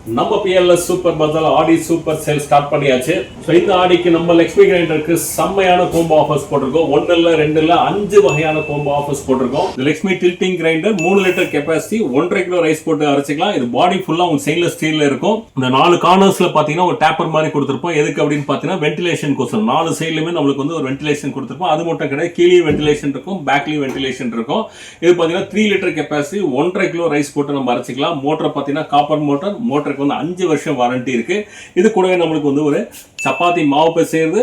நம்ம BLS super பஜார் ஆடி super sale start பண்ணியாச்சு. So இந்த ஆடிக்கு நம்ம லக்ஷ்மி கிரைண்டருக்கு செம்மையான கோம்போ ஆஃபர்ஸ் போட்டிருக்கோம். 1 இல்ல 2 இல்ல 5 வகையான கோம்போ ஆஃபர்ஸ் போட்டிருக்கோம். இந்த Lakshmi tilting grinder 3 litre capacity 1.5 kilo rice போட்டு அரைச்சிக்கலாம். இது பாடி ஃபுல்லா உங்க ஸ்டெயின்லெஸ் ஸ்டீல்ல இருக்கும். இந்த 4 கார்னர்ஸ்ல பாத்தீங்கன்னா ஒரு டேப்பர் மாதிரி கொடுத்திருப்போம். எதுக்கு அப்படின்னு பாத்தீங்கன்னா வென்டிலேஷன் கோசம் 4 சைட்லயுமே நம்மளுக்கு வந்து ஒரு வென்டிலேஷன் கொடுத்திருப்போம். அது மட்டும் கிடையாது, கீழே வென்டிலேஷன் இருக்கும், பேக்லயும் வென்டிலேஷன் இருக்கும். இது பாத்தீங்கன்னா 3 லிட்டர் கெப்பாசிட்டி 1.5 கிலோ ரைஸ் போட்டு நம்ம அரைச்சிக்கலாம். மோட்டர் பாத்தீங்கன்னா காப்பர் மோட்டருக்கு வந்து 5 வருஷம் வாரண்டி இருக்கு. இது கூடவே நம்மளுக்கு வந்து ஒரு சப்பாத்தி மாவு பிசைறது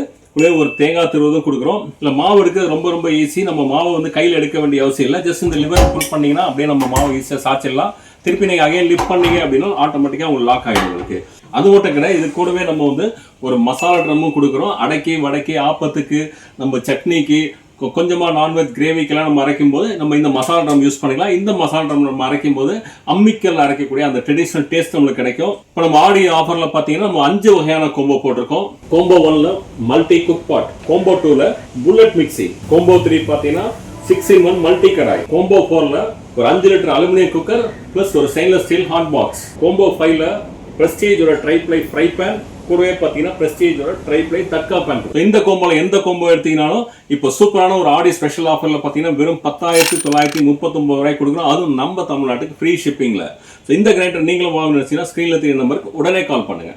ஒரு தேங்காய் திருவதும் கொடுக்குறோம். இல்லை மாவு எடுக்கிறது ரொம்ப ரொம்ப ஈஸி. நம்ம மாவை வந்து கையில் எடுக்க வேண்டிய அவசியம் இல்லை. ஜஸ்ட் இந்த லிவர் புல் பண்ணீங்கன்னா அப்படியே நம்ம மாவு ஈஸியாக சாச்சிடலாம். திருப்பி நீங்கள் அகைன் லிஃப்ட் பண்ணீங்க அப்படின்னா ஆட்டோமேட்டிக்காக உங்களுக்கு லாக் ஆகிடும் உங்களுக்கு. அது மட்டும் கிடையாது, இது கூடவே நம்ம வந்து ஒரு மசாலா ட்ரம்மும் கொடுக்குறோம். அடைக்கி வடக்கி ஆப்பத்துக்கு நம்ம சட்னிக்கு கொஞ்சமாக நான்வெஜ் கிரேவிக்கெல்லாம் நம்ம அரைக்கும் போது நம்ம இந்த மசாலா ட்ரம் யூஸ் பண்ணிக்கலாம். இந்த மசாலா ட்ரம் நம்ம அரைக்கும் போது அம்மிக்கல் அரைக்கக்கூடிய அந்த ட்ரெடிஷனல் டேஸ்ட் நம்மளுக்கு கிடைக்கும். இப்போ நம்ம ஆடி ஆஃபரில் பார்த்தீங்கன்னா நம்ம 5 வகையான கோம்போ போட்டிருக்கோம். கோம்போ 1ல மல்டி குக் பாட், கோம்போ 2ல புல்லட் மிக்சி, கோம்போ 3 பார்த்தீங்கன்னா 6-in-1 மல்டி கடாய், கோம்போ 4ல ஒரு 5 லிட்டர் அலுமினியம் குக்கர் பிளஸ் ஒரு stainless steel hot box, combo 5ல பிரஸ்டீஜ் ஒரு ட்ரைப்ளை ஃப்ரை பேன், கூடவே பார்த்தீங்கன்னா பிரஸ்டீஜோட ட்ரைப்ளை தட்கா பேன். இந்த கோம்போல எந்த கோம்போ எடுத்தீங்கனாலும் இப்போ சூப்பரான ஒரு ஆடி ஸ்பெஷல் ஆஃபர்ல பார்த்தீங்கன்னா வெறும் 10,939 ரூபாய் கொடுக்குறோம். அதுவும் நம்ம தமிழ்நாட்டுக்கு ஃப்ரீ ஷிப்பிங்ல. இந்த கிரைண்டர் நீங்களும் வாங்கணும்னு நினைச்சீங்கன்னா ஸ்கிரீன்ல தெரிய நம்பருக்கு உடனே கால் பண்ணுங்க.